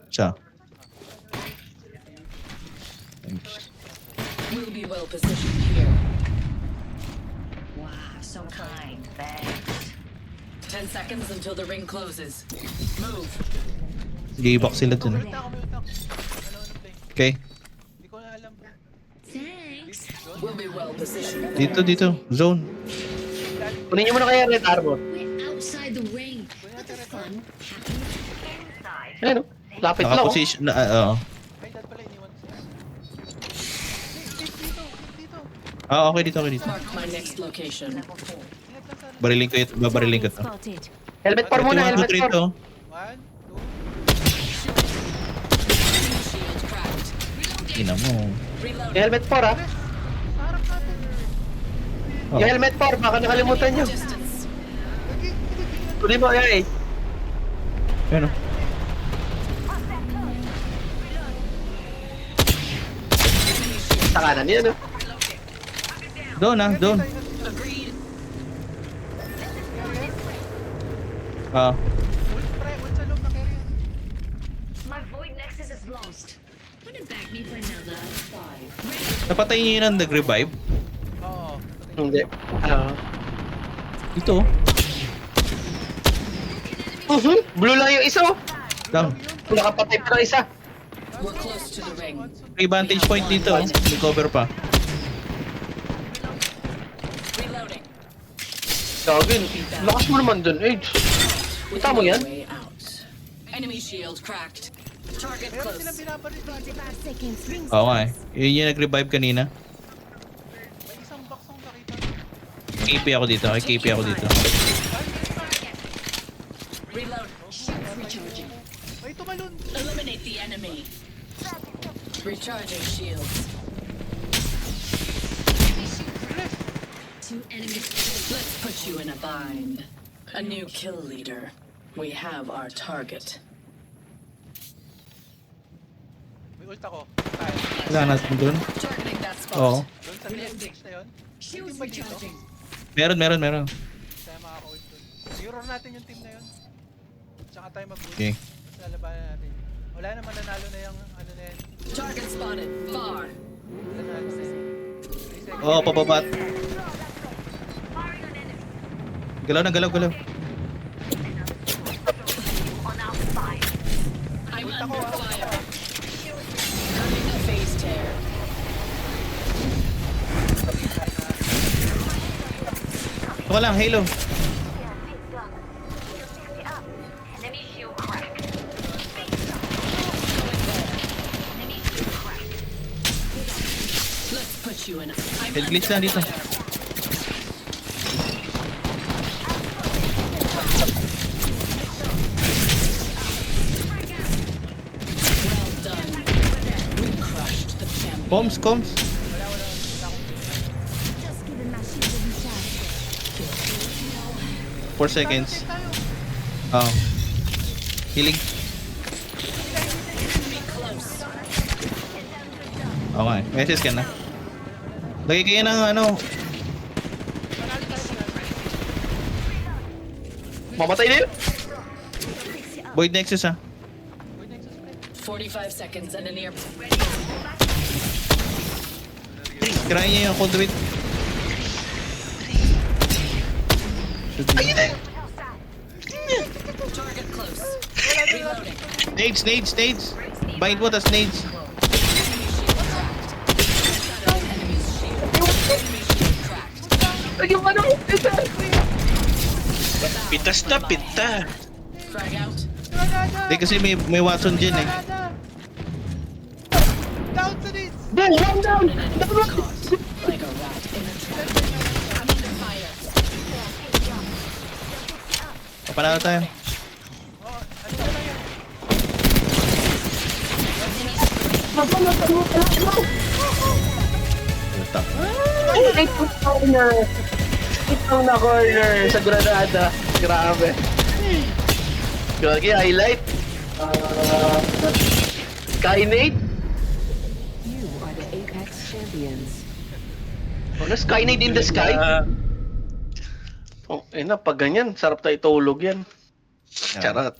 Siya. Thanks. We'll be well positioned here. Wow, so kind. Thanks. 10 seconds until the ring closes. Move. Gibak sila dun. May ulta ako, may ulta ako. Ano play? Okay. Hindi ko na alam. Thanks. We'll be well positioned. Dito. Zone. Kunin niyo muna kaya red armor. We're outside the ring. What the fun happened inside. Ayun, lapit lang. Oh. Naka-position na, Ay, dad pala, iniwan ko siya. Dito. Okay dito. Mark my next location. Ingat lang sana. Bariling ko ito. Babariling ko ito. Spotted. Helmet par muna, helmet 1, 2, 3 par. to. 1, 2. Shield cracked. Ina mo. Reload. Yung helmet par, ha. Sa harap natin. Oh. Yung helmet par, baka nakalimutan nyo. Distance. Kunin mo, eh. Ayun o. Sa kanan yun, no? Doon doon. Agreed. Ah, Ult sa loob na carry. My void nexus is lost. Wanna back me for another? napatay niyo yun ang nag-revive? Oo. Hindi. Ah. Dito. Blue lang yung isa, oh. Down. Nakapatay pa ng isa. We're close to the ring. May vantage point dito. May cover pa. Reloading. Gagin. Lakas mo naman dun, eh. Kita mo yan? Way out. Enemy shield cracked. Target Meron silang close. binabaril doon. 25 seconds. Ring Oo nga eh. Yun yung nag-revive kanina. May isang box akong nakita. KP ako dito. Ay, KP ako dito. Reload. recharging. May tumalon. Eliminate the enemy. Recharging shields. Two enemies. Let's put you in a bind. A new kill leader. We have our target. May ult ako. Tayo. Wala natin doon. Targeting that spot. Oo. Doon sa stage na yun. Shields Team ba dito? recharging. Meron. Tayo makaka-ult doon. Mirror natin yung team na yun. Tsaka tayo mag-ult. Okay. Tapos lalabanan natin. Wala naman, nanalo na yung ano na yan. Target spotted. Far. Nanalo na yan. 3 seconds. Oo, pababat. Galaw. I'm under fire. Cutting the phase tear. Ito ka lang, Halo. Let's put you in. I'm Head glitch na dito. well done. We crushed the champion. Comms. Just giving my shield a recharge. 4 seconds. Tayo. Oo. Healing. Be close. Oo nga eh. Message ka na. Lagay kayo ng ano. Mamatay na yun. Void Nexus ah. Uy, Nexus play. 45 seconds and a near. Kirain niya yung conduit. Target close. Reloading. Nades. Bind mo, tas nades. Enemy's shield. Enemy shield cracked. Ay, yung ano? Isa. Pitas na, pita. Frag out. Granada! Hindi kasi may Watson dyan eh. Granada! Down to this! Boom, one down. An enemy caught like a rat in a trap. I'm under fire. Papanalo tayo. Oh, ano na lang yan? Puta. Ay, corner. Itong na corner sa Granada. Grabe. Gagi, highlight. Skynate. You are the Apex champions. Ano, Skynate in the sky? Oh, na, pag ganyan, sarap tayo tulog yan. Charot.